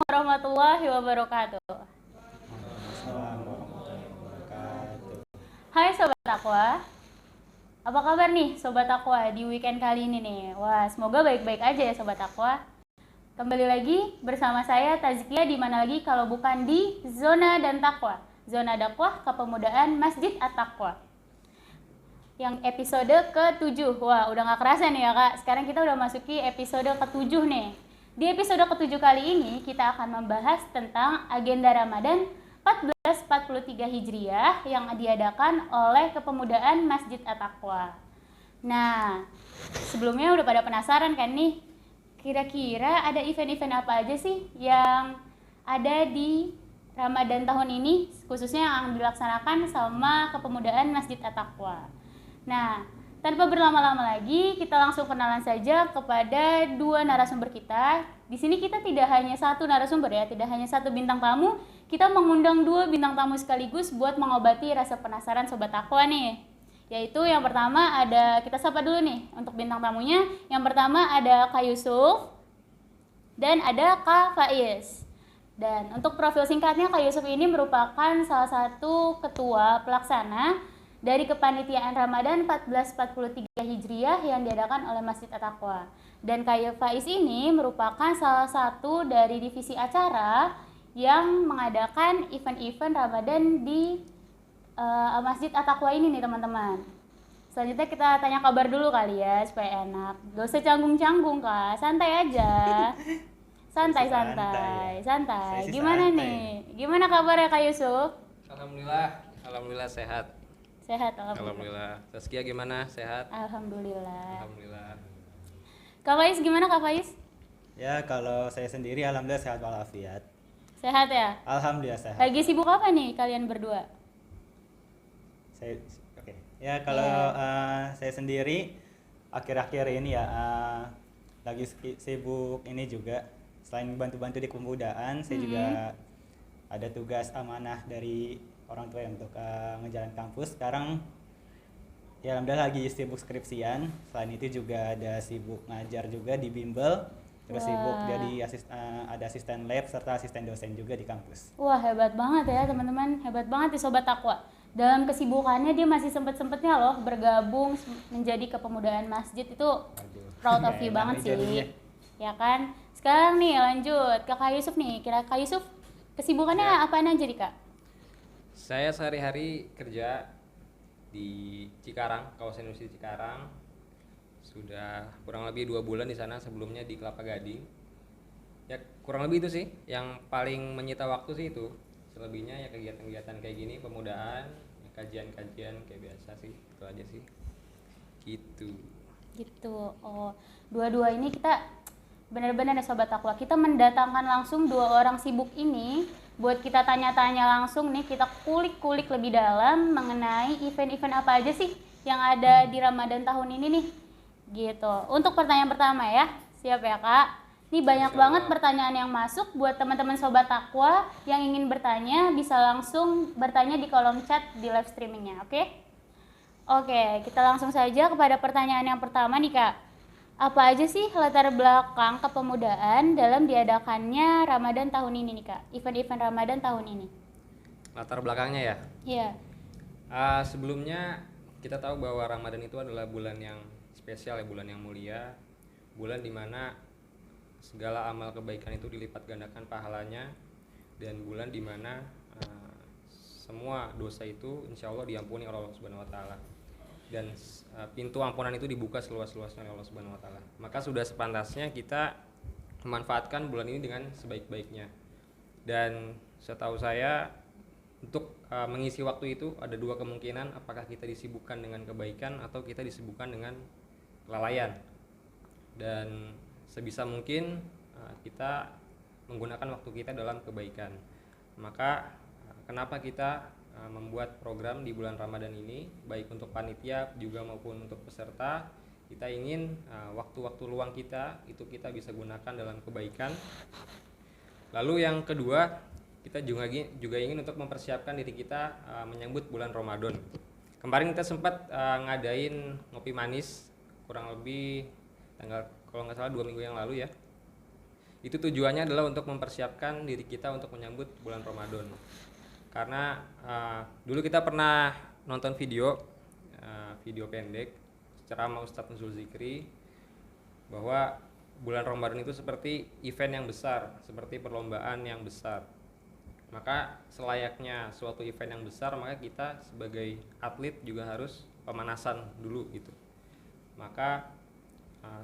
warahmatullahi wabarakatuh. Assalamualaikum warahmatullahi wabarakatuh. Hai Sobat Aqua, apa kabar nih Sobat Aqua di weekend kali ini nih? Wah, semoga baik-baik aja ya Sobat Aqua. Kembali lagi bersama saya Tazkia, di mana lagi kalau bukan di Zona dan Takwa, Zona Dakwah Kepemudaan Masjid At-Taqwa. Yang episode ke-7. Wah, udah gak kerasa nih ya Kak. Sekarang kita udah masuki episode ke-7 nih. Di episode ke-7 kali ini kita akan membahas tentang agenda Ramadan 1443 Hijriah yang diadakan oleh Kepemudaan Masjid At-Taqwa. Nah, sebelumnya udah pada penasaran kan nih, kira-kira ada event-event apa aja sih yang ada di Ramadan tahun ini, khususnya yang dilaksanakan sama Kepemudaan Masjid At-Taqwa. Nah, tanpa berlama-lama lagi, kita langsung kenalan saja kepada dua narasumber kita. Di sini kita tidak hanya satu narasumber ya, tidak hanya satu bintang tamu, kita mengundang dua bintang tamu sekaligus buat mengobati rasa penasaran Sobat Aqua nih. Yaitu yang pertama ada, kita sapa dulu nih untuk bintang tamunya. Yang pertama ada Kak Yusuf dan ada Kak Faiz. Dan untuk profil singkatnya, Kak Yusuf ini merupakan salah satu ketua pelaksana dari kepanitiaan Ramadan 1443 Hijriah yang diadakan oleh Masjid At-Taqwa. Dan Kak Faiz ini merupakan salah satu dari divisi acara yang mengadakan event-event Ramadan di Masjid At-Taqwa ini nih teman-teman. Selanjutnya kita tanya kabar dulu kali ya supaya enak. Gak usah canggung-canggung Kak, santai aja. Santai. Gimana nih? Gimana kabarnya Kak Yusuf? Alhamdulillah sehat. Sehat, Alhamdulillah. Saskia gimana? Sehat? Alhamdulillah. Alhamdulillah. Kak Faiz gimana Kak Faiz? Ya, kalau saya sendiri alhamdulillah sehat walafiat. Sehat ya? Alhamdulillah sehat. Lagi sibuk apa nih kalian berdua? Oke. Ya, kalau saya sendiri akhir-akhir ini ya lagi sibuk ini juga. Selain bantu-bantu di kepemudaan, saya juga ada tugas amanah dari orang tua yang untuk ngejalan kampus. Sekarang ya alhamdulillah lagi sibuk skripsian. Selain itu juga ada sibuk ngajar juga di bimbel. Terus sibuk jadi ada asisten lab serta asisten dosen juga di kampus. Wah, hebat banget ya teman-teman, hebat banget ya Sobat Takwa. Dalam kesibukannya dia masih sempet-sempetnya loh bergabung menjadi kepemudaan masjid. Itu proud of you banget sih jadinya. Ya kan. Sekarang nih lanjut ke Kak Yusuf nih. Kira Kak Yusuf kesibukannya apaan aja nih Kak? Saya sehari-hari kerja di Cikarang, kawasan industri Cikarang. Sudah kurang lebih 2 bulan di sana, sebelumnya di Kelapa Gading. Ya kurang lebih itu sih, yang paling menyita waktu sih itu. Selebihnya ya kegiatan-kegiatan kayak gini, pemudaan, ya kajian-kajian kayak biasa sih, itu aja sih. Gitu. Oh, dua-dua ini kita benar-benar ya Sobat Takwa, kita mendatangkan langsung dua orang sibuk ini buat kita tanya-tanya langsung nih, kita kulik-kulik lebih dalam mengenai event-event apa aja sih yang ada di Ramadan tahun ini nih. Gitu. Untuk pertanyaan pertama ya. Siap ya Kak? Ini banyak banget pertanyaan yang masuk buat teman-teman Sobat Takwa yang ingin bertanya, bisa langsung bertanya di kolom chat di live streamingnya, oke? Oke, kita langsung saja kepada pertanyaan yang pertama nih Kak. Apa aja sih latar belakang kepemudaan dalam diadakannya Ramadan tahun ini nih Kak? Event-event Ramadan tahun ini. Latar belakangnya ya? Iya. Sebelumnya kita tahu bahwa Ramadan itu adalah bulan yang spesial ya, bulan yang mulia, bulan dimana segala amal kebaikan itu dilipat gandakan pahalanya, dan bulan dimana semua dosa itu insya Allah diampuni oleh Allah Subhanahu Wa Taala, dan pintu ampunan itu dibuka seluas-luasnya oleh Allah Subhanahu Wa Taala. Maka sudah sepantasnya kita memanfaatkan bulan ini dengan sebaik-baiknya. Dan setahu saya untuk mengisi waktu itu ada 2 kemungkinan, apakah kita disibukkan dengan kebaikan atau kita disibukkan dengan kelalaian. Dan sebisa mungkin kita menggunakan waktu kita dalam kebaikan. Maka kenapa kita membuat program di bulan Ramadan ini, baik untuk panitia juga maupun untuk peserta, kita ingin waktu-waktu luang kita itu kita bisa gunakan dalam kebaikan. Lalu yang kedua, kita juga ingin untuk mempersiapkan diri kita menyambut bulan Ramadan. Kemarin kita sempat ngadain ngopi manis kurang lebih tanggal, kalau nggak salah 2 minggu yang lalu ya. Itu tujuannya adalah untuk mempersiapkan diri kita untuk menyambut bulan Ramadan. Karena dulu kita pernah nonton video pendek ceramah Ustadz Nuzul Zikri bahwa bulan Ramadan itu seperti event yang besar, seperti perlombaan yang besar. Maka selayaknya suatu event yang besar, maka kita sebagai atlet juga harus pemanasan dulu gitu. Maka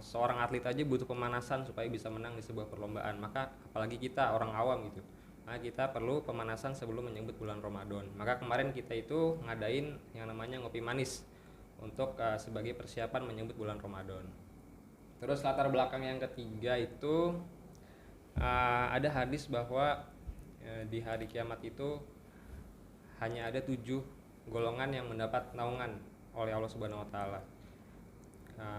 seorang atlet aja butuh pemanasan supaya bisa menang di sebuah perlombaan. Maka apalagi kita orang awam gitu. Maka kita perlu pemanasan sebelum menyambut bulan Ramadan. Maka kemarin kita itu ngadain yang namanya ngopi manis untuk sebagai persiapan menyambut bulan Ramadan. Terus latar belakang yang ketiga itu ada hadis bahwa di hari kiamat itu hanya ada 7 golongan yang mendapat naungan oleh Allah Subhanahu Wa Taala.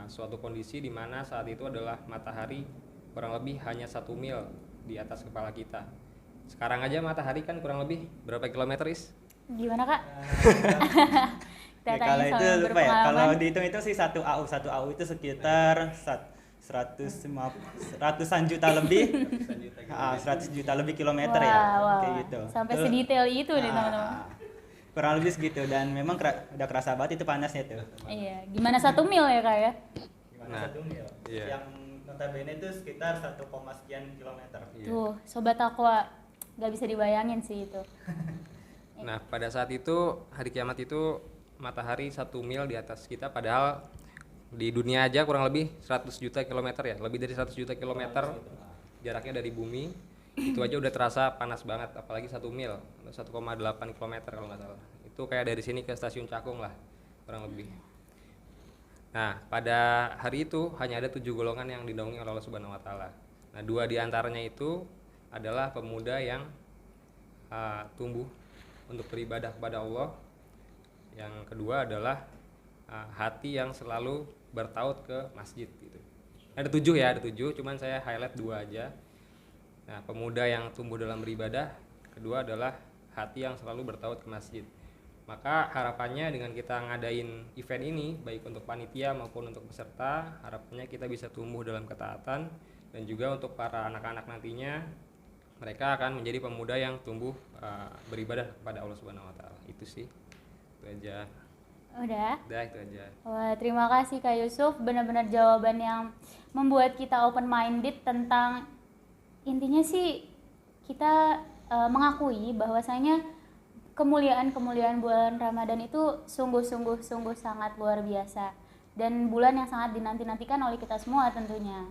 Suatu kondisi di mana saat itu adalah matahari kurang lebih hanya 1 mil di atas kepala kita. Sekarang aja matahari kan kurang lebih berapa kilometer, Is? Gimana, Kak? Ya, kalau itu lupa ya. Kalau dihitung itu sih 1 AU itu sekitar 100-an juta lebih. 100 juta lebih kilometer ya. Kayak gitu. Sampai sedetail itu nih, teman-teman. Kurang lebih segitu, dan memang udah kerasa banget itu panasnya tuh. Iya, gimana 1 mil ya, Kak ya? Gimana 1 mil? Iya. Yang notabene itu sekitar 1, sekian kilometer. Tuh, sobat Takwa, nggak bisa dibayangin sih itu. Nah, pada saat itu hari kiamat itu matahari 1 mil di atas kita, padahal di dunia aja kurang lebih 100 juta kilometer ya, lebih dari 100 juta kilometer jaraknya dari bumi. Itu aja udah terasa panas banget, apalagi 1 mil, 1,8 kilometer kalau nggak salah. Itu kayak dari sini ke stasiun Cakung lah, kurang lebih. Nah, pada hari itu hanya ada 7 golongan yang dinaungi oleh Allah Subhanahu Wa Taala. Nah, 2 diantaranya itu adalah pemuda yang tumbuh untuk beribadah kepada Allah. Yang kedua adalah hati yang selalu bertaut ke masjid gitu. Ada 7 ya, ada 7, cuman saya highlight 2 aja. Nah, pemuda yang tumbuh dalam beribadah, kedua adalah hati yang selalu bertaut ke masjid. Maka harapannya dengan kita ngadain event ini, baik untuk panitia maupun untuk peserta, harapannya kita bisa tumbuh dalam ketaatan, dan juga untuk para anak-anak nantinya, mereka akan menjadi pemuda yang tumbuh beribadah kepada Allah Subhanahu Wa Taala. Itu sih, itu aja. Udah? Udah, itu aja. Wah, terima kasih Kak Yusuf, benar-benar jawaban yang membuat kita open minded tentang, intinya sih kita mengakui bahwasanya kemuliaan bulan Ramadan itu sungguh sangat luar biasa, dan bulan yang sangat dinanti-nantikan oleh kita semua tentunya.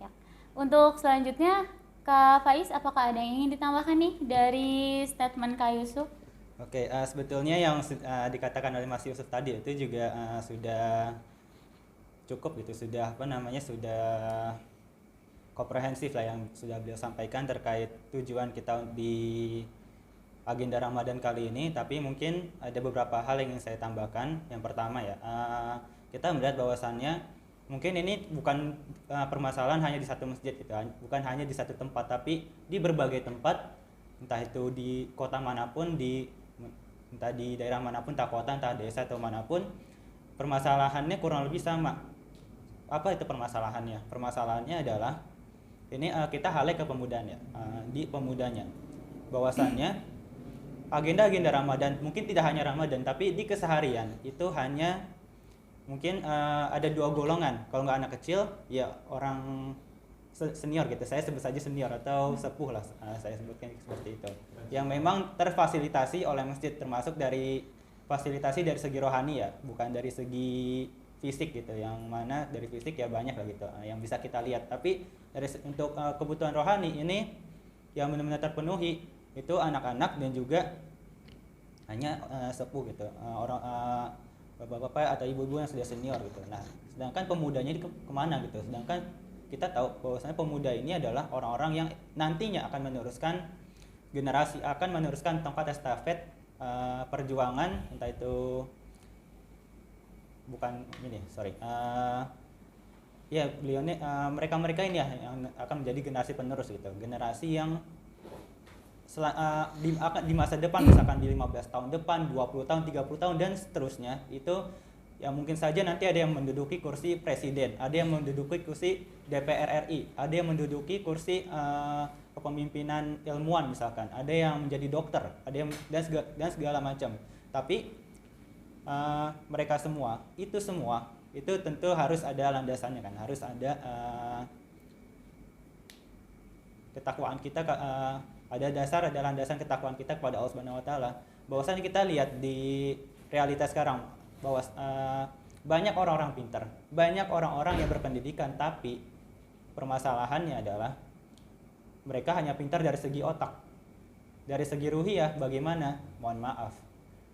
Ya. Untuk selanjutnya, Kak Faiz, apakah ada yang ingin ditambahkan nih dari statement Kak Yusuf? Oke, sebetulnya yang dikatakan oleh Mas Yusuf tadi itu juga sudah cukup gitu, sudah sudah komprehensif lah yang sudah beliau sampaikan terkait tujuan kita di agenda Ramadan kali ini. Tapi mungkin ada beberapa hal yang ingin saya tambahkan. Yang pertama ya, kita melihat bahwasannya mungkin ini bukan permasalahan hanya di satu masjid gitu, bukan hanya di satu tempat, tapi di berbagai tempat, entah itu di kota manapun, entah di daerah manapun, entah kota, entah desa atau manapun, permasalahannya kurang lebih sama. Apa itu permasalahannya? Permasalahannya adalah ini kita highlight ke pemudanya, di pemudanya, bahwasannya agenda-agenda Ramadan, mungkin tidak hanya Ramadan, tapi di keseharian itu hanya mungkin ada 2 golongan. Kalau nggak anak kecil, ya orang senior gitu, saya sebut saja senior atau sepuh lah, saya sebutkan seperti itu, yang memang terfasilitasi oleh masjid, termasuk dari fasilitasi dari segi rohani ya, bukan dari segi fisik gitu, yang mana dari fisik ya banyak lah gitu yang bisa kita lihat, tapi untuk kebutuhan rohani ini yang benar-benar terpenuhi itu anak-anak dan juga hanya sepuh gitu, orang bapak-bapak atau ibu-ibu yang sudah senior gitu. Nah, sedangkan pemudanya ini kemana gitu, sedangkan kita tahu bahwasanya pemuda ini adalah orang-orang yang nantinya akan meneruskan generasi, akan meneruskan tongkat estafet perjuangan, entah itu bukan ini, ya beliau ini mereka ini ya yang akan menjadi generasi penerus gitu, generasi yang di masa depan, misalkan di 15 tahun depan, 20 tahun, 30 tahun dan seterusnya, itu yang mungkin saja nanti ada yang menduduki kursi presiden, ada yang menduduki kursi DPR RI, ada yang menduduki kursi kepemimpinan ilmuwan misalkan, ada yang menjadi dokter, ada yang dan segala macam. Tapi mereka semua itu tentu harus ada landasannya kan, harus ada ketakwaan kita, ada landasan ketakwaan kita kepada Allah Subhanahu wa taala. Bahwasanya kita lihat di realitas sekarang bahwa banyak orang-orang pintar, banyak orang-orang yang berpendidikan, tapi permasalahannya adalah mereka hanya pintar dari segi otak. Dari segi ruhiyah bagaimana? Mohon maaf.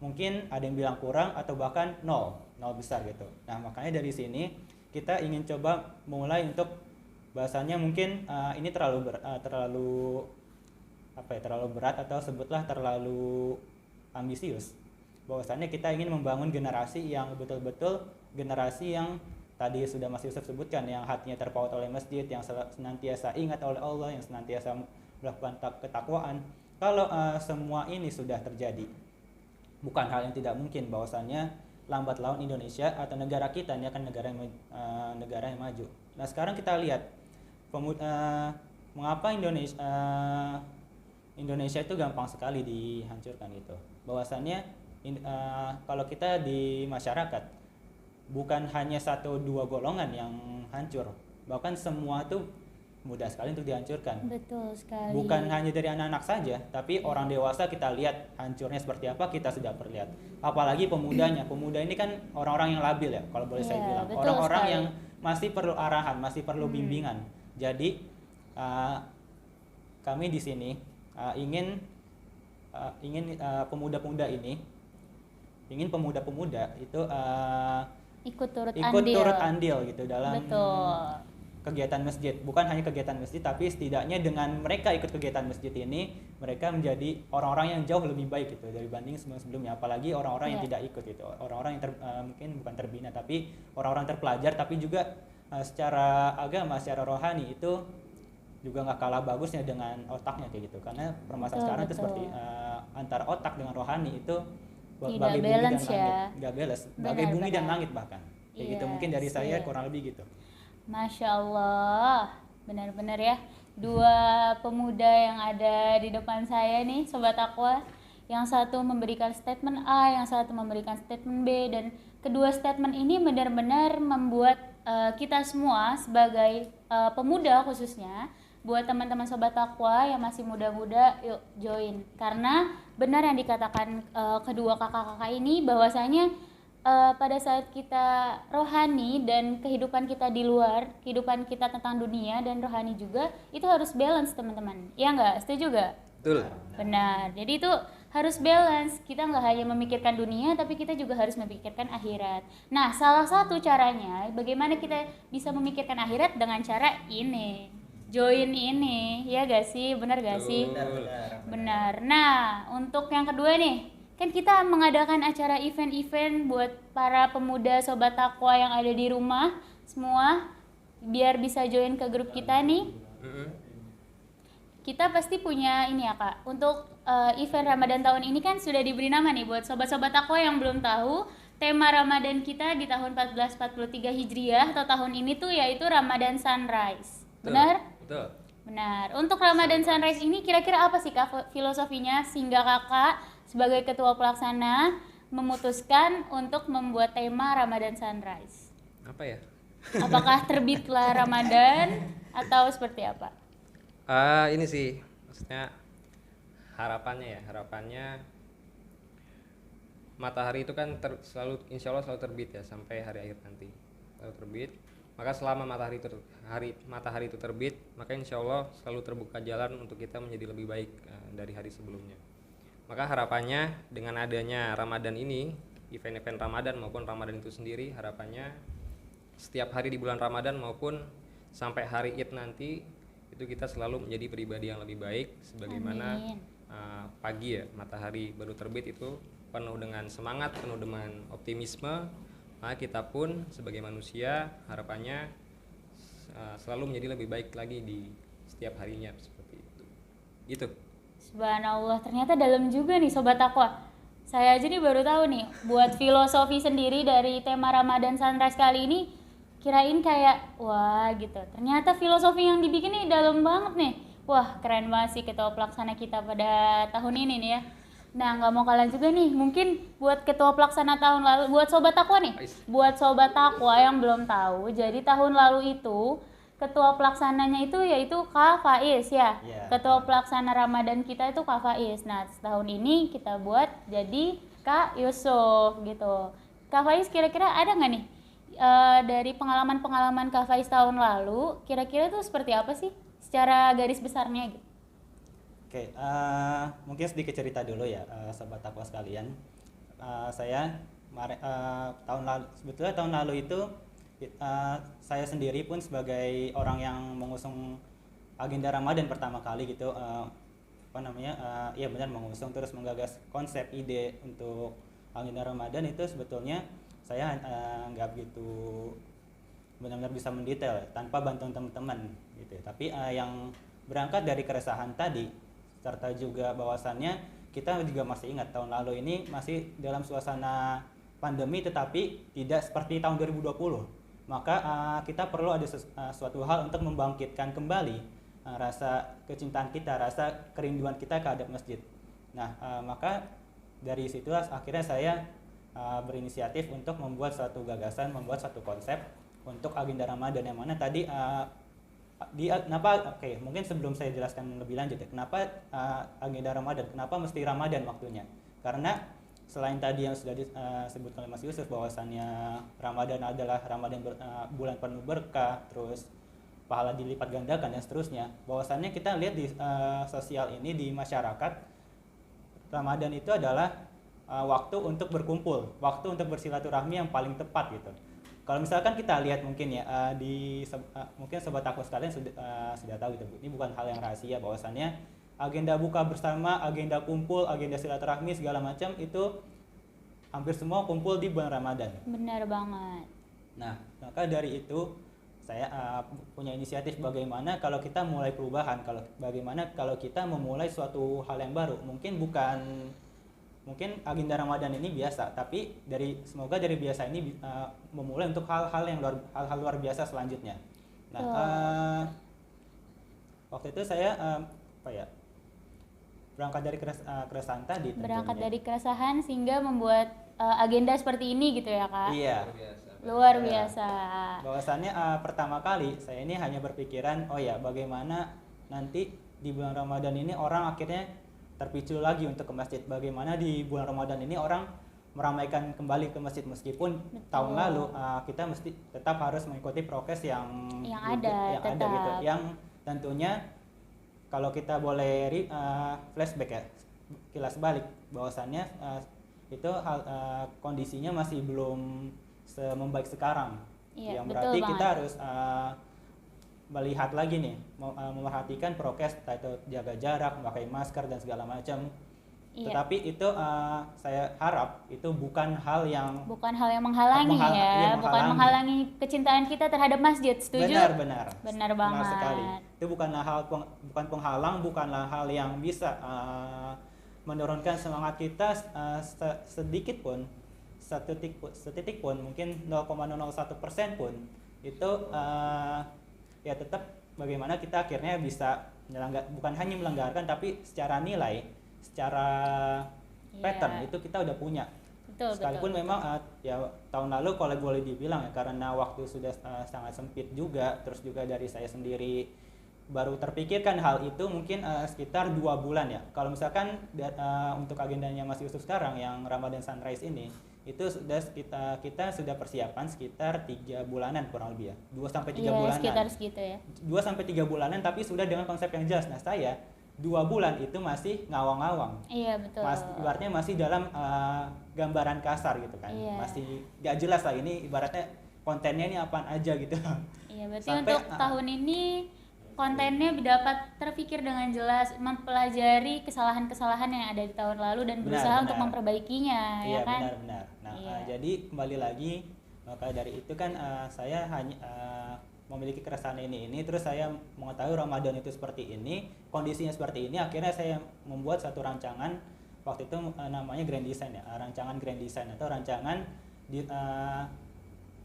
Mungkin ada yang bilang kurang atau bahkan nol besar gitu. Nah, makanya dari sini kita ingin coba mulai untuk bahasanya mungkin ini terlalu berat atau sebutlah terlalu ambisius. Bahwasannya kita ingin membangun generasi yang betul-betul generasi yang tadi sudah Mas Yusuf sebutkan, yang hatinya terpaut oleh masjid, yang senantiasa ingat oleh Allah, yang senantiasa melakukan ketakwaan. Kalau semua ini sudah terjadi, bukan hal yang tidak mungkin bahwasannya lambat laun Indonesia atau negara kita ini akan negara yang maju. Nah, sekarang kita lihat mengapa Indonesia itu gampang sekali dihancurkan gitu. Bahwasannya kalau kita di masyarakat bukan hanya 1-2 golongan yang hancur, bahkan semua itu mudah sekali untuk dihancurkan. Betul sekali. Bukan hanya dari anak-anak saja, tapi orang dewasa kita lihat hancurnya seperti apa, kita sudah perlihat. Apalagi pemudanya. Pemuda ini kan orang-orang yang labil ya, kalau boleh saya bilang. Orang-orang yang masih perlu arahan, masih perlu bimbingan. Jadi kami di sini ingin pemuda-pemuda itu ikut turut andil gitu dalam kegiatan masjid. Bukan hanya kegiatan masjid, tapi setidaknya dengan mereka ikut kegiatan masjid ini, mereka menjadi orang-orang yang jauh lebih baik gitu dibanding sebelum-sebelumnya. Apalagi orang-orang yang tidak ikut gitu, orang-orang yang mungkin bukan terbina, tapi orang-orang terpelajar, tapi juga secara agama, secara rohani itu juga nggak kalah bagusnya dengan otaknya kayak gitu. Karena permasalahan sekarang itu seperti antara otak dengan rohani itu tidak balance ya. Nggak balance, bagai bumi dan langit bahkan. Kayak gitu mungkin dari saya kurang lebih gitu. Masya Allah, benar-benar ya. Dua pemuda yang ada di depan saya nih, Sobat Aqwa. Yang satu memberikan statement A, yang satu memberikan statement B, dan kedua statement ini benar-benar membuat kita semua sebagai pemuda khususnya, buat teman-teman Sobat Aqwa yang masih muda-muda, yuk join. Karena benar yang dikatakan kedua kakak-kakak ini, bahwasanya pada saat kita rohani dan kehidupan kita di luar, kehidupan kita tentang dunia dan rohani juga, itu harus balance teman-teman. Iya nggak? Setuju nggak? Betul. Benar. Jadi itu harus balance. Kita nggak hanya memikirkan dunia, tapi kita juga harus memikirkan akhirat. Nah, salah satu caranya bagaimana kita bisa memikirkan akhirat dengan cara ini. Join ini, ya gak sih? Benar gak sih? Benar. Nah, untuk yang kedua nih, kan kita mengadakan acara event-event buat para pemuda Sobat Aqwa yang ada di rumah semua, biar bisa join ke grup kita nih. Kita pasti punya ini ya Kak, untuk event Ramadan tahun ini kan sudah diberi nama nih buat Sobat-Sobat Aqwa yang belum tahu. Tema Ramadan kita di tahun 1443 Hijriah atau tahun ini tuh yaitu Ramadan Sunrise. Benar? Betul. Benar. Untuk Ramadan Sunrise ini kira-kira apa sih Kak filosofinya sehingga Kakak sebagai ketua pelaksana memutuskan untuk membuat tema Ramadan Sunrise? Apa ya? Apakah terbitlah Ramadan atau seperti apa? Ini sih, maksudnya harapannya matahari itu kan selalu, insya Allah selalu terbit ya sampai hari akhir nanti selalu terbit. Maka selama matahari itu terbit, maka insya Allah selalu terbuka jalan untuk kita menjadi lebih baik dari hari sebelumnya. Maka harapannya dengan adanya Ramadan ini, event-event Ramadan maupun Ramadan itu sendiri, harapannya setiap hari di bulan Ramadan maupun sampai hari Id nanti, itu kita selalu menjadi pribadi yang lebih baik. Sebagaimana pagi ya, matahari baru terbit itu penuh dengan semangat, penuh dengan optimisme. Maka kita pun sebagai manusia harapannya selalu menjadi lebih baik lagi di setiap harinya, seperti itu. Gitu. Subhanallah, ternyata dalam juga nih Sobat Aqwa. Saya aja nih baru tahu nih, buat filosofi sendiri dari tema Ramadan Sunrise kali ini, kirain kayak, wah gitu. Ternyata filosofi yang dibikin nih dalam banget nih. Wah, keren banget sih ketua pelaksana kita pada tahun ini nih ya. Nah, nggak mau kalah juga nih, mungkin buat ketua pelaksana tahun lalu, buat Sobat Takwa nih, buat Sobat Takwa yang belum tahu, jadi tahun lalu itu ketua pelaksananya itu yaitu Kak Faiz ya. Iya. Ketua pelaksana Ramadan kita itu Kak Faiz. Nah, tahun ini kita buat jadi Kak Yusuf gitu. Kak Faiz kira-kira ada nggak nih dari pengalaman-pengalaman Kak Faiz tahun lalu, kira-kira tuh seperti apa sih secara garis besarnya gitu? Oke, mungkin sedikit cerita dulu ya, sobat takwa sekalian. Tahun lalu, sebetulnya tahun lalu itu saya sendiri pun sebagai orang yang mengusung agenda Ramadan pertama kali gitu, iya benar mengusung terus menggagas konsep ide untuk agenda Ramadan itu sebetulnya saya nggak begitu benar-benar bisa mendetail tanpa bantuan teman-teman gitu. Tapi yang berangkat dari keresahan tadi serta juga bahwasannya kita juga masih ingat tahun lalu ini masih dalam suasana pandemi tetapi tidak seperti tahun 2020. Maka kita perlu ada suatu hal untuk membangkitkan kembali rasa kecintaan kita, rasa kerinduan kita terhadap masjid. Nah, maka dari situ akhirnya saya berinisiatif untuk membuat suatu gagasan, membuat suatu konsep untuk agenda Ramadan yang mana tadi mungkin sebelum saya jelaskan lebih lanjut ya, kenapa agenda Ramadan, kenapa mesti Ramadan waktunya? Karena selain tadi yang sudah disebutkan oleh Mas Yusuf bahwasannya Ramadan adalah bulan penuh berkah, terus pahala dilipat gandakan dan seterusnya. Bahwasannya kita lihat di sosial ini di masyarakat, Ramadan itu adalah waktu untuk berkumpul, waktu untuk bersilaturahmi yang paling tepat gitu. Kalau misalkan kita lihat mungkin ya mungkin sobat takwa sekalian sudah tahu gitu. Ini bukan hal yang rahasia bahwasannya agenda buka bersama, agenda kumpul, agenda silaturahmi segala macam itu hampir semua kumpul di bulan Ramadan. Benar banget. Nah, maka dari itu saya punya inisiatif bagaimana kalau kita mulai perubahan, bagaimana kalau kita memulai suatu hal yang baru. Mungkin agenda Ramadan ini biasa, tapi semoga dari biasa ini memulai untuk hal-hal luar biasa selanjutnya. Nah, waktu itu saya berangkat dari keresahan tadi. Berangkat dari keresahan sehingga membuat agenda seperti ini gitu ya Kak? Iya. Luar biasa. Bahwasannya pertama kali saya ini hanya berpikiran, bagaimana nanti di bulan Ramadan ini orang akhirnya terpicu lagi untuk ke masjid. Bagaimana di bulan Ramadan ini orang meramaikan kembali ke masjid meskipun tahun lalu kita mesti tetap harus mengikuti prokes yang ada gitu. Yang tentunya kalau kita boleh flashback ya, kilas balik bahwasannya itu kondisinya masih belum membaik sekarang. Iya, yang berarti kita harus melihat lagi nih, memerhatikan prokes, yaitu jaga jarak, memakai masker dan segala macam. Iya. Tetapi itu saya harap itu bukan hal yang menghalangi bukan menghalangi kecintaan kita terhadap masjid. Setuju? Benar banget. Sekali. Itu bukan penghalang, bukanlah hal yang bisa menurunkan semangat kita sedikit pun, setitik pun, mungkin 0,001% pun itu ya tetap bagaimana kita akhirnya bisa bukan hanya melanggarkan tapi secara nilai, secara pattern itu kita udah punya. Sekalipun memang ya tahun lalu kalau boleh dibilang ya karena waktu sudah sangat sempit juga, terus juga dari saya sendiri baru terpikirkan hal itu mungkin sekitar 2 bulan ya. Kalau misalkan untuk agendanya Mas Yusuf sekarang yang Ramadan Sunrise ini itu sudah kita sudah persiapan sekitar 3 bulanan kurang lebih ya, 2 sampai 3 bulanan. Sekitar segitu ya. 2 sampai 3 bulanan tapi sudah dengan konsep yang jelas. Nah, saya 2 bulan itu masih ngawang-ngawang. Iya, betul. Ibaratnya masih dalam gambaran kasar gitu kan. Iya. Masih gak jelas lah ini ibaratnya kontennya ini apaan aja gitu. Iya, berarti untuk tahun ini kontennya dapat terpikir dengan jelas, mempelajari kesalahan-kesalahan yang ada di tahun lalu dan berusaha untuk memperbaikinya, ya kan? Iya, benar. Nah, jadi kembali lagi, maka dari itu kan saya hanya memiliki keresahan ini, terus saya mengetahui Ramadan itu seperti ini, kondisinya seperti ini, akhirnya saya membuat satu rancangan waktu itu namanya grand design ya, rancangan grand design atau rancangan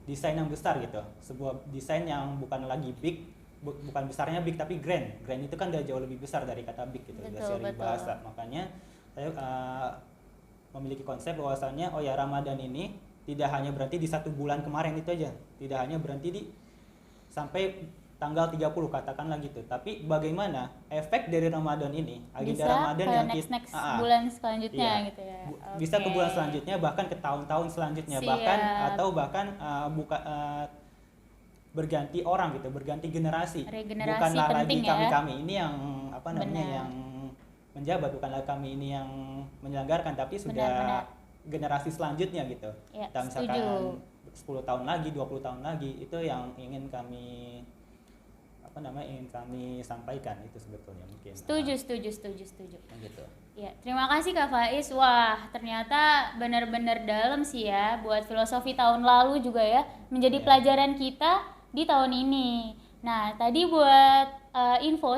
desain yang besar gitu, sebuah desain yang bukan lagi big, bukan besarnya big tapi grand itu kan udah jauh lebih besar dari kata big gitu, dari segi bahasa. Makanya saya memiliki konsep bahwasannya oh ya Ramadan ini tidak hanya berhenti di 1 bulan kemarin itu aja, tidak hanya berhenti di sampai tanggal 30 katakanlah gitu, tapi bagaimana efek dari Ramadan ini, agenda bisa Ramadan ke yang next bulan selanjutnya iya, gitu ya. bisa ke bulan selanjutnya, bahkan ke tahun-tahun selanjutnya. Bahkan atau bahkan berganti orang gitu, berganti generasi. Regenerasi Bukanlah lagi penting ya. kami ini yang apa namanya yang menjabat, bukanlah kami ini yang menyelenggarakan, tapi sudah generasi selanjutnya gitu. Ya, Dan misalkan 10 tahun lagi, 20 tahun lagi, itu yang ingin kami sampaikan itu sebetulnya mungkin. Setuju. Gitu. Ya, terima kasih Kak Faiz. Wah, ternyata benar-benar dalam sih ya buat filosofi tahun lalu juga ya, menjadi pelajaran kita di tahun ini. Nah, tadi buat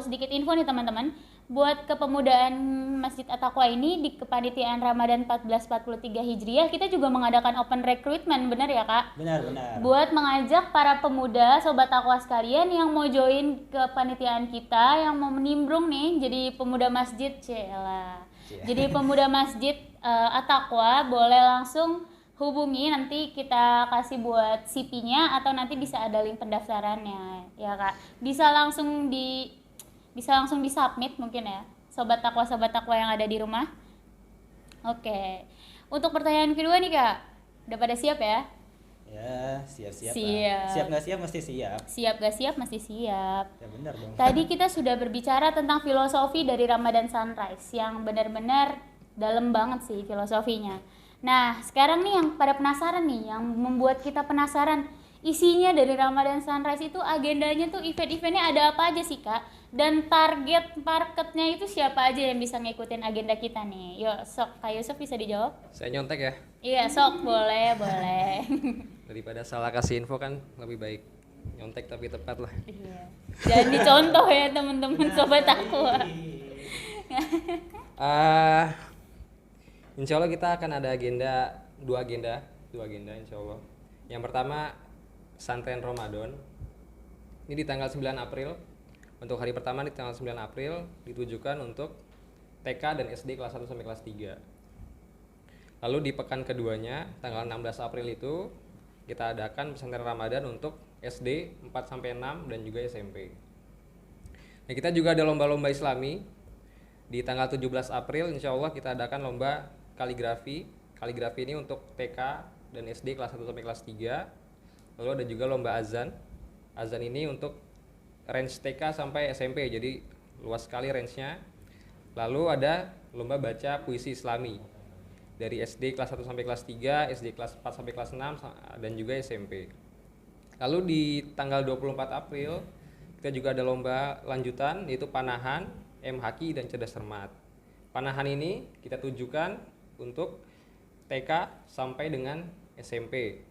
sedikit info nih teman-teman. Buat kepemudaan Masjid At-Taqwa ini di kepanitiaan Ramadan 1443 Hijriah, kita juga mengadakan open recruitment, benar ya Kak? Benar. Buat mengajak para pemuda Sobat Taqwa sekalian yang mau join kepanitiaan kita, yang mau menimbrung nih jadi pemuda masjid, jadi pemuda Masjid At-Taqwa, boleh langsung hubungi, nanti kita kasih buat CP-nya atau nanti bisa ada link pendaftarannya ya Kak. Bisa langsung disubmit mungkin ya Sobat Taqwa yang ada di rumah. Oke. Untuk pertanyaan kedua nih Kak, udah pada siap ya? Ya, siap. Siap Nggak siap mesti siap. Siap gak siap mesti siap. Ya benar dong. Tadi kita sudah berbicara tentang filosofi dari Ramadan Sunrise yang benar-benar dalam banget sih filosofinya. Nah, sekarang nih yang pada penasaran nih, yang membuat kita penasaran, isinya dari Ramadan Sunrise itu agendanya tuh event-eventnya ada apa aja sih Kak? Dan target marketnya itu siapa aja yang bisa ngikutin agenda kita nih? Yuk, sok Kak Yusuf bisa dijawab? Saya nyontek ya. Iya, sok boleh. Daripada salah kasih info kan lebih baik nyontek tapi tepat lah. Iya. Jangan dicontoh ya teman-teman Sobat Taqwa. Insya Allah kita akan ada dua agenda insya Allah. Yang pertama Santren Ramadan. Ini di tanggal 9 April. Untuk hari pertama di tanggal 9 April ditujukan untuk TK dan SD kelas 1 sampai kelas 3. Lalu di pekan keduanya tanggal 16 April itu kita adakan pesantren Ramadan untuk SD 4 sampai 6 dan juga SMP. Nah, kita juga ada lomba-lomba Islami. Di tanggal 17 April insya Allah kita adakan lomba kaligrafi. Kaligrafi ini untuk TK dan SD kelas 1 sampai kelas 3. Lalu ada juga lomba azan. Azan ini untuk range TK sampai SMP, jadi luas sekali range-nya. Lalu ada lomba baca puisi Islami dari SD kelas 1 sampai kelas 3, SD kelas 4 sampai kelas 6 dan juga SMP. Lalu di tanggal 24 April kita juga ada lomba lanjutan yaitu panahan, M-Haki dan cerdas cermat. Panahan ini kita tujukan untuk TK sampai dengan SMP.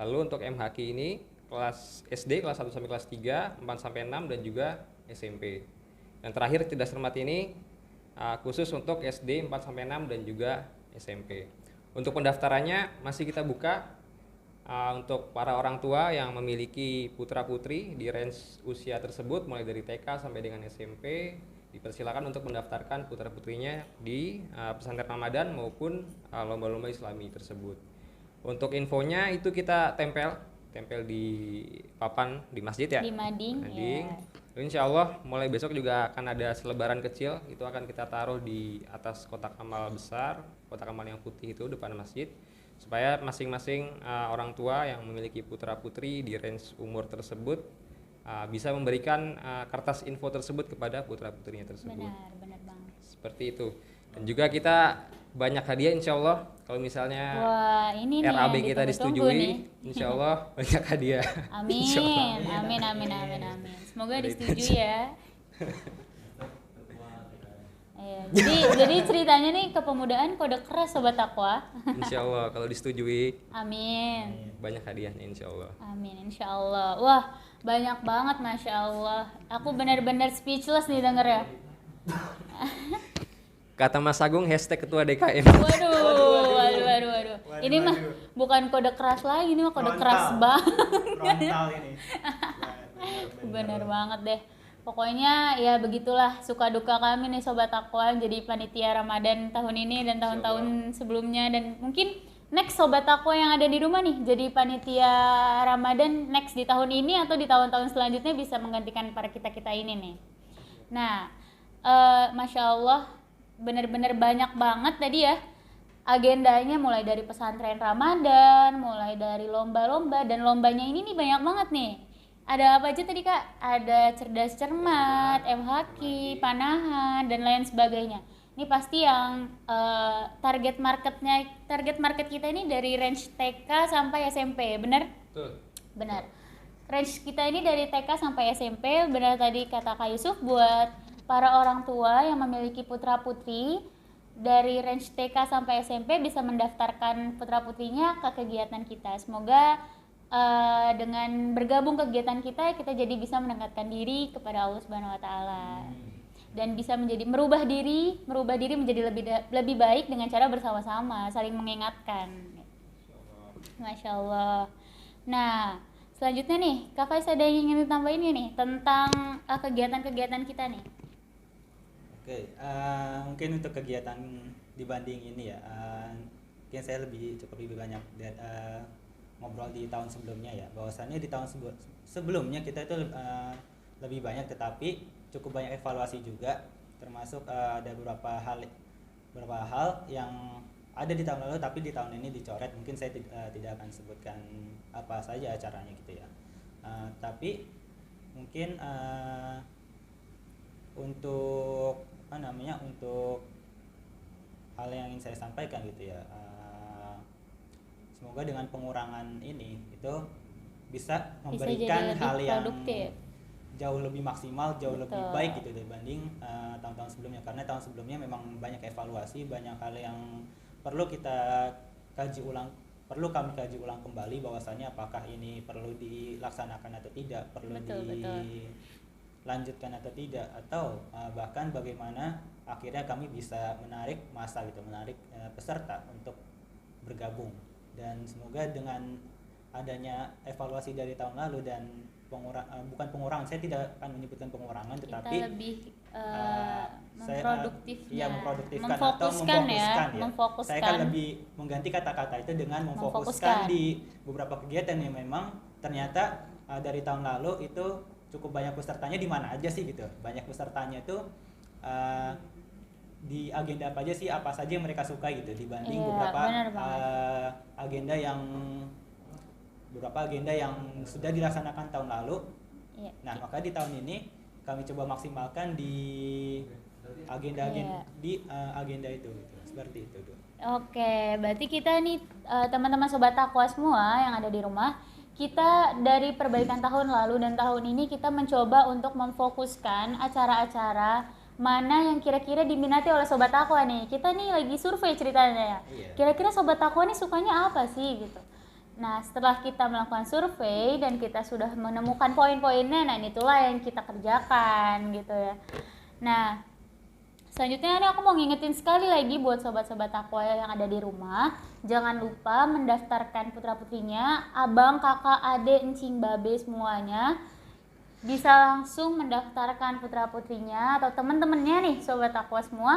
Lalu untuk M-Haki ini kelas SD kelas 1 sampai kelas 3, 4 sampai 6 dan juga SMP. Dan terakhir cerdas cermat ini khusus untuk SD 4 sampai 6 dan juga SMP. Untuk pendaftarannya masih kita buka untuk para orang tua yang memiliki putra-putri di range usia tersebut mulai dari TK sampai dengan SMP. Dipersilakan untuk mendaftarkan putra-putrinya di pesantren Ramadan maupun lomba-lomba Islami tersebut. Untuk infonya itu kita tempel di papan di masjid ya. Di mading. Ya. Insya Allah mulai besok juga akan ada selebaran kecil, itu akan kita taruh di atas kotak amal besar, kotak amal yang putih itu depan masjid, supaya masing-masing orang tua yang memiliki putra-putri di range umur tersebut bisa memberikan kertas info tersebut kepada putra-putrinya tersebut. Benar banget. Seperti itu. Dan juga kita banyak hadiah insya Allah. Kalau misalnya ini RAB nih, kita disetujui, insya Allah banyak hadiah. Amin. Semoga disetujui ya. Jadi ceritanya nih kepemudaan kode keras Sobat Taqwa. Insya Allah kalau disetujui. Amin. Banyak hadiahnya insya Allah. Amin insya Allah. Wah banyak banget masya Allah. Aku benar-benar speechless nih denger ya. Kata Mas Agung hashtag ketua DKM. Waduh. Ini mah bukan kode keras lagi, ini mah kode keras banget. Frontal ini. Bener banget deh. Pokoknya ya begitulah suka duka kami nih Sobat Takwa jadi panitia Ramadan tahun ini dan tahun-tahun sebelumnya, dan mungkin next Sobat Takwa yang ada di rumah nih jadi panitia Ramadan next di tahun ini atau di tahun-tahun selanjutnya bisa menggantikan para kita-kita ini nih. Nah, Masya Allah bener-bener banyak banget tadi ya agendanya, mulai dari pesantren Ramadan, mulai dari lomba-lomba, dan lombanya ini nih banyak banget nih. Ada apa aja tadi Kak? Ada cerdas cermat, MHQ, panahan, dan lain sebagainya. Ini pasti yang target market kita ini dari range TK sampai SMP, bener? Betul. Benar. Range kita ini dari TK sampai SMP, benar tadi kata Kak Yusuf, buat para orang tua yang memiliki putra putri dari range TK sampai SMP bisa mendaftarkan putra putrinya ke kegiatan kita. Semoga dengan bergabung kegiatan kita jadi bisa mendekatkan diri kepada Allah Subhanahu wa taala. Dan bisa merubah diri menjadi lebih baik dengan cara bersama-sama, saling mengingatkan. Masya Allah. Nah, selanjutnya nih, Kak Faiz ada yang ingin ditambahin nih tentang kegiatan-kegiatan kita nih? Oke, mungkin untuk kegiatan dibanding ini ya, mungkin saya cukup lebih banyak ngobrol di tahun sebelumnya ya. Bahwasannya di tahun sebelumnya kita itu lebih banyak, tetapi cukup banyak evaluasi juga, termasuk ada beberapa hal yang ada di tahun lalu tapi di tahun ini dicoret. Mungkin saya tidak akan sebutkan apa saja acaranya gitu ya. Tapi mungkin untuk untuk hal yang ingin saya sampaikan gitu ya, semoga dengan pengurangan ini itu bisa memberikan hal yang produktif, jauh lebih maksimal, jauh lebih baik gitu dibanding tahun-tahun sebelumnya. Karena tahun sebelumnya memang banyak evaluasi, banyak hal yang perlu kita kaji ulang, perlu kami kaji ulang kembali bahwasanya apakah ini perlu dilaksanakan atau tidak, perlu dilanjutkan atau tidak, atau bahkan bagaimana akhirnya kami bisa menarik masa gitu, menarik peserta untuk bergabung. Dan semoga dengan adanya evaluasi dari tahun lalu dan bukan pengurangan, saya tidak akan menyebutkan pengurangan, tetapi kita lebih memproduktifkan atau memfokuskan. Saya akan lebih mengganti kata-kata itu dengan memfokuskan di beberapa kegiatan yang memang ternyata dari tahun lalu itu cukup banyak pesertanya. Di mana aja sih gitu, banyak pesertanya itu di agenda apa aja sih, apa saja yang mereka suka gitu, dibanding beberapa agenda yang sudah dilaksanakan tahun lalu. Nah, maka di tahun ini kami coba maksimalkan di agenda itu gitu. Seperti itu tuh. Oke, berarti kita nih teman-teman Sobat Takwa semua yang ada di rumah, kita dari perbaikan tahun lalu dan tahun ini kita mencoba untuk memfokuskan acara-acara mana yang kira-kira diminati oleh Sobat Takwa nih. Kita nih lagi survei ceritanya ya. Kira-kira Sobat Takwa nih sukanya apa sih gitu. Nah, setelah kita melakukan survei dan kita sudah menemukan poin-poinnya, nah itulah yang kita kerjakan gitu ya. Nah, selanjutnya aku mau ngingetin sekali lagi buat sobat-sobat Takwa yang ada di rumah, jangan lupa mendaftarkan putra-putrinya, abang, kakak, adek, encing, babe semuanya. Bisa langsung mendaftarkan putra-putrinya atau teman-temannya nih Sobat Takwa semua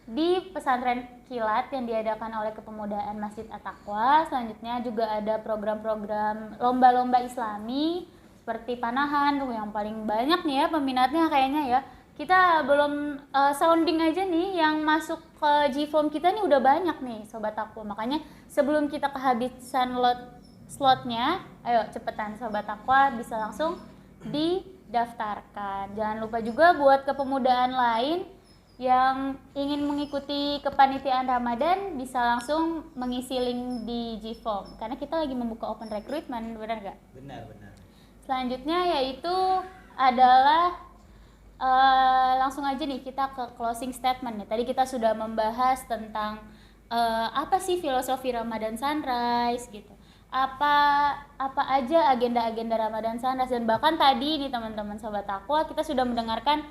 di pesantren kilat yang diadakan oleh Kepemudaan Masjid At-Taqwa. Selanjutnya juga ada program-program lomba-lomba islami seperti panahan tuh yang paling banyak nih ya peminatnya kayaknya ya. Kita belum sounding aja nih yang masuk ke G-Form kita nih udah banyak nih Sobat Takwa. Makanya sebelum kita kehabisan slotnya, ayo cepetan Sobat Takwa bisa langsung didaftarkan. Jangan lupa juga buat kepemudaan lain yang ingin mengikuti kepanitiaan Ramadan bisa langsung mengisi link di G-Form karena kita lagi membuka open recruitment, benar nggak? Benar. Selanjutnya yaitu adalah langsung aja nih kita ke closing statement nih. Tadi kita sudah membahas tentang apa sih filosofi Ramadan Sunrise gitu. Apa aja agenda-agenda Ramadan Sunrise, dan bahkan tadi nih teman-teman Sobat Takwa kita sudah mendengarkan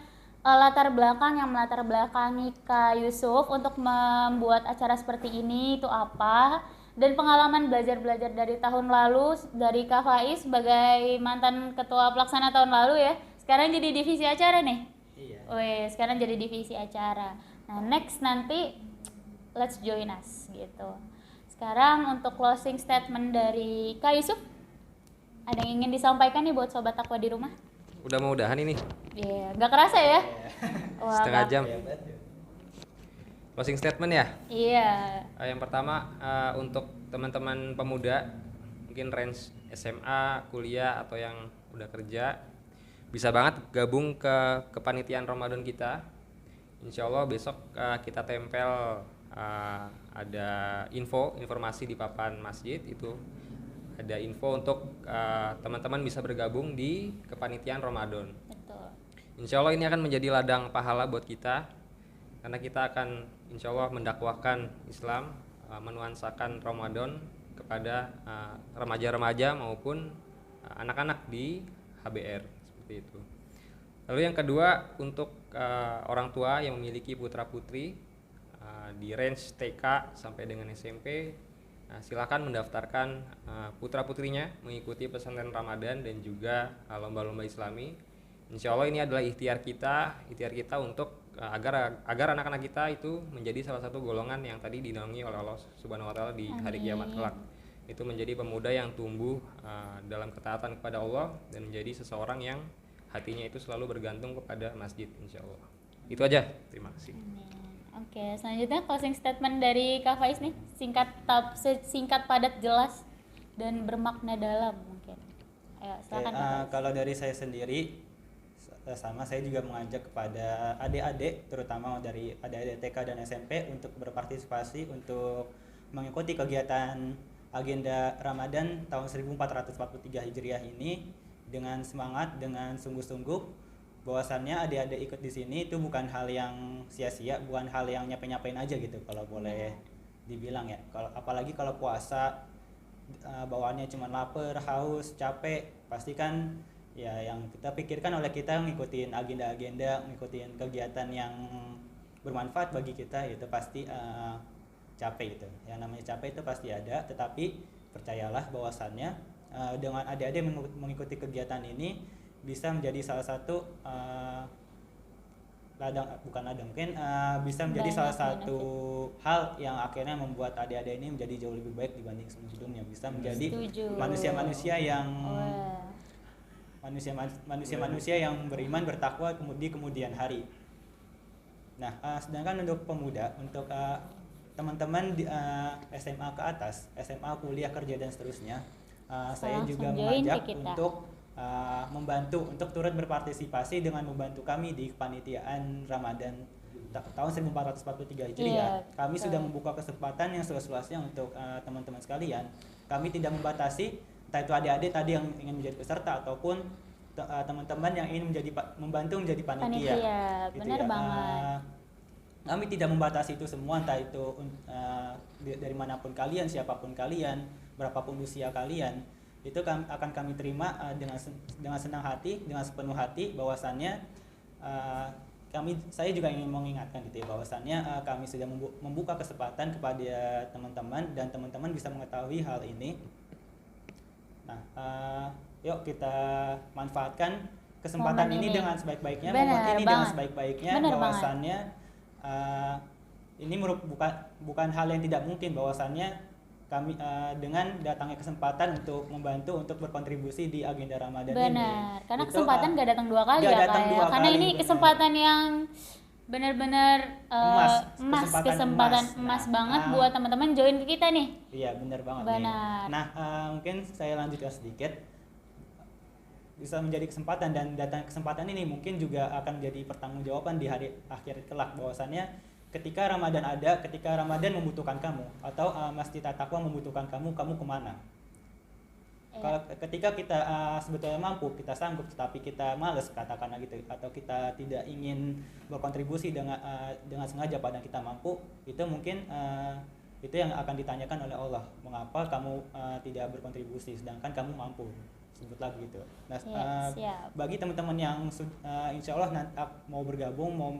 latar belakang yang melatar belakangi Kak Yusuf untuk membuat acara seperti ini itu apa, dan pengalaman belajar dari tahun lalu dari Kak Faiz sebagai mantan ketua pelaksana tahun lalu ya. Sekarang jadi divisi acara nih. Iya. Weh, sekarang jadi divisi acara. Nah, next nanti let's join us gitu. Sekarang untuk closing statement dari Kak Yusuf, ada yang ingin disampaikan nih buat sobat takwa di rumah? Udah mau udahan ini. Iya, nggak kerasa ya? Wah, Setengah Kak. jam. Closing statement ya. Iya. Yang pertama untuk teman-teman pemuda mungkin range SMA, kuliah atau yang udah kerja bisa banget gabung ke kepanitiaan Ramadan kita. Insya Allah besok kita tempel ada informasi di papan masjid itu ada info untuk teman-teman bisa bergabung di kepanitiaan Ramadan. Betul. Insya Allah ini akan menjadi ladang pahala buat kita karena kita akan insya Allah mendakwahkan Islam, menuansakan Ramadan kepada remaja-remaja maupun anak-anak di HBR seperti itu. Lalu yang kedua untuk orang tua yang memiliki putra-putri di range TK sampai dengan SMP, silakan mendaftarkan putra-putrinya mengikuti pesantren Ramadan dan juga lomba-lomba Islami. Insya Allah ini adalah ikhtiar kita untuk agar anak-anak kita itu menjadi salah satu golongan yang tadi dinaungi oleh Allah Subhanahu wa taala di hari kiamat kelak. Itu menjadi pemuda yang tumbuh dalam ketaatan kepada Allah dan menjadi seseorang yang hatinya itu selalu bergantung kepada masjid, insya Allah. Itu aja, terima kasih. Oke, selanjutnya closing statement dari Kak Faiz nih, singkat padat jelas dan bermakna dalam mungkin. Ayo, silakan Kak Faiz. Kalau dari saya sendiri sama saya juga mengajak kepada adik-adik terutama dari adik-adik TK dan SMP untuk berpartisipasi untuk mengikuti kegiatan agenda Ramadan tahun 1443 Hijriah ini dengan semangat, dengan sungguh-sungguh, bahwasannya adik-adik ikut di sini itu bukan hal yang sia-sia, bukan hal yang nyapain-nyapain aja gitu kalau boleh dibilang ya. Apalagi kalau puasa bawaannya cuma lapar, haus, capek, pasti kan ya yang kita pikirkan oleh kita ngikutin agenda-agenda, ngikutin kegiatan yang bermanfaat bagi kita itu pasti capek gitu. Yang namanya capek itu pasti ada, tetapi percayalah bahwasannya dengan adik-adik mengikuti kegiatan ini bisa menjadi salah satu bisa menjadi salah satu hal yang akhirnya membuat adik-adik ini menjadi jauh lebih baik dibanding sebelumnya, bisa menjadi manusia-manusia yang manusia-manusia yang beriman, bertakwa di kemudian hari. Nah, sedangkan untuk pemuda, untuk teman-teman di SMA ke atas, SMA, kuliah, kerja dan seterusnya, saya juga mengajak untuk membantu, untuk turut berpartisipasi dengan membantu kami di kepanitiaan Ramadan tahun 1443 Hijriah. Kami sudah membuka kesempatan yang seluas-luasnya untuk teman-teman sekalian. Kami tidak membatasi, entah itu adik-adik tadi yang ingin menjadi peserta ataupun teman-teman yang ingin membantu menjadi panitia. Gitu benar ya. banget. Kami tidak membatasi itu semua, entah itu dari manapun kalian, siapapun kalian, berapapun usia kalian, itu akan kami terima dengan senang hati, dengan sepenuh hati, bahwasannya saya juga ingin mengingatkan gitu ya, bahwasannya kami sudah membuka kesempatan kepada teman-teman dan teman-teman bisa mengetahui hal ini. Nah, yuk kita manfaatkan kesempatan ini dengan sebaik-baiknya, momen ini dengan sebaik-baiknya, bahwasannya ini bukan hal yang tidak mungkin, bahwasannya kami dengan datangnya kesempatan untuk membantu, untuk berkontribusi di agenda Ramadan ini. Benar, karena kesempatan gak datang dua kali ya Kak ya. Karena ini kesempatan yang benar-benar kesempatan emas banget buat teman-teman join ke kita nih. Iya, benar banget nih. Nah, mungkin saya lanjutkan sedikit. Bisa menjadi kesempatan, dan datang kesempatan ini mungkin juga akan menjadi pertanggungjawaban di hari akhir kelak, bahwasannya ketika Ramadan ada, ketika Ramadan membutuhkan kamu atau Masjid At-Taqwa membutuhkan kamu kemana? Kalau ketika kita sebetulnya mampu, kita sanggup, tetapi kita malas katakanlah gitu, atau kita tidak ingin berkontribusi dengan sengaja padahal kita mampu, itu mungkin itu yang akan ditanyakan oleh Allah, mengapa kamu tidak berkontribusi sedangkan kamu mampu. sebutlah begitu. Nah, Siap. bagi teman-teman yang insya Allah nanti mau bergabung, mau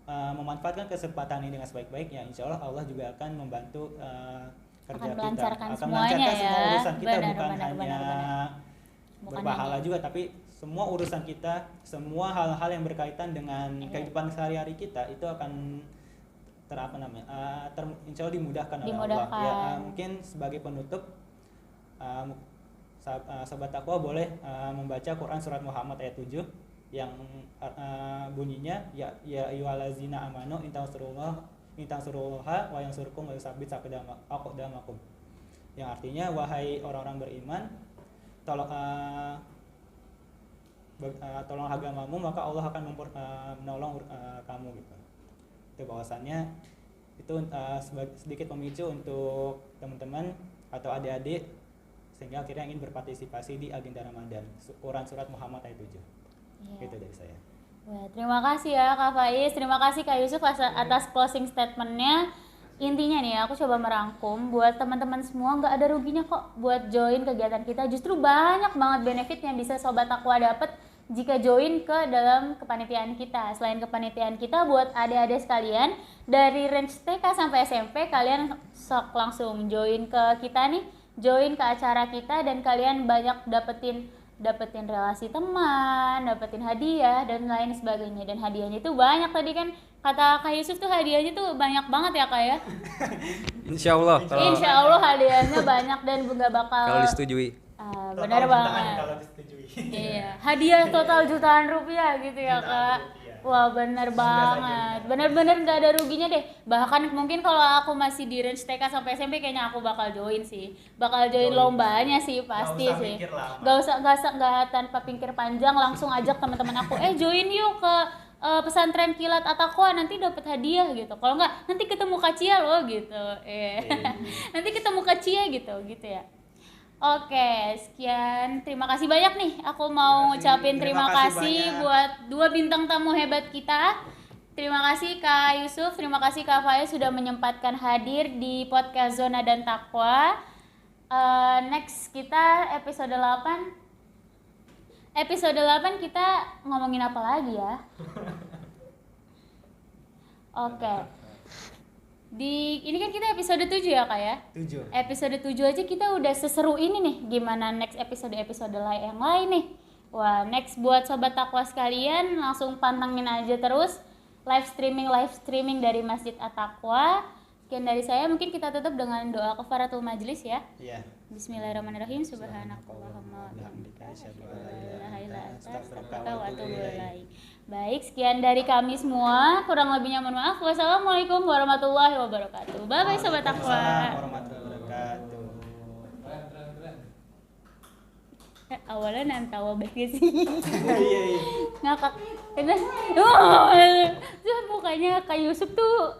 memanfaatkan kesempatan ini dengan sebaik-baiknya, insya Allah Allah juga akan membantu kerja Akan kita, melancarkan akan semuanya melancarkan ya. semua urusan kita, Benar, bukan benar, hanya benar. Bukan berpahala hanya. juga, tapi semua urusan kita, semua hal-hal yang berkaitan dengan kehidupan sehari-hari kita itu akan insya Allah dimudahkan oleh Allah. Ya, mungkin sebagai penutup, sahabat takwa boleh membaca Quran surat Muhammad ayat 7 yang bunyinya ya ayyuhallazina amanu intansurullaha wa yansurkum wa yusabbit aqdamakum, yang artinya wahai orang-orang beriman, tolong agamamu maka Allah akan menolong kamu gitu. Itu bahwasannya itu sedikit pemicu untuk teman-teman atau adik-adik sehingga akhirnya ingin berpartisipasi di agenda Ramadan. Quran surat Muhammad ayat 7. Itu dari saya. Wah, terima kasih ya Kak Faiz, terima kasih Kak Yusuf atas closing statementnya. Intinya nih aku coba merangkum buat teman-teman semua, nggak ada ruginya kok buat join kegiatan kita. Justru banyak banget benefit yang bisa Sobat Takwa dapat jika join ke dalam kepanitiaan kita. Selain kepanitiaan kita, buat adik-adik sekalian dari range TK sampai SMP, kalian sok langsung join ke kita nih, join ke acara kita, dan kalian banyak dapetin relasi teman, dapetin hadiah dan lain sebagainya. Dan hadiahnya itu banyak, tadi kan kata Kak Yusuf tuh hadiahnya tuh banyak banget ya Kak ya. Insya Allah Insya Allah hadiahnya banyak dan nggak bakal kalau disetujui. benar banget. Kalau disetujui. Iya, hadiah total jutaan rupiah gitu ya Kak. Wah, bener banget. Bener-bener nggak ada ruginya deh. Bahkan mungkin kalau aku masih di range TK sampai SMP kayaknya aku bakal join sih. Bakal join lombanya sih pasti sih. Nggak tanpa pikir panjang, langsung ajak teman-teman aku, join yuk ke pesantren Kilat At-Taqwa, nanti dapat hadiah gitu. Kalau nggak nanti ketemu Kak Cia loh gitu. Nanti ketemu Kak Cia gitu ya. Oke, sekian. Terima kasih banyak nih. Aku mau ngucapin terima kasih buat 2 bintang tamu hebat kita. Terima kasih Kak Yusuf, terima kasih Kak Faiz sudah menyempatkan hadir di podcast Zona dan Takwa. Next kita episode 8. Episode 8 kita ngomongin apa lagi ya? Oke. Ini kan kita episode 7 ya Kak ya? 7. Episode 7 aja kita udah seseru ini nih. Gimana next episode yang lain nih? Wah, next buat Sobat Takwa sekalian langsung pantengin aja terus live streaming dari Masjid At-Taqwa. Sekian dari saya, mungkin kita tutup dengan doa kafaratul majlis ya. Iya. Bismillahirrahmanirrahim. Subhanakallahumma wa bihamdika asyhadu an la ilaha illa anta astaghfiruka wa atubu ilaik. Baik, sekian dari kami semua. Kurang lebihnya mohon maaf. Wassalamualaikum warahmatullahi wabarakatuh. Bye bye Sobat Takwa. Waalaikumsalam warahmatullahi wabarakatuh. Awalnya nantawa banget sih. Iya. Ngakak. Mukanya Kak Yusuf tuh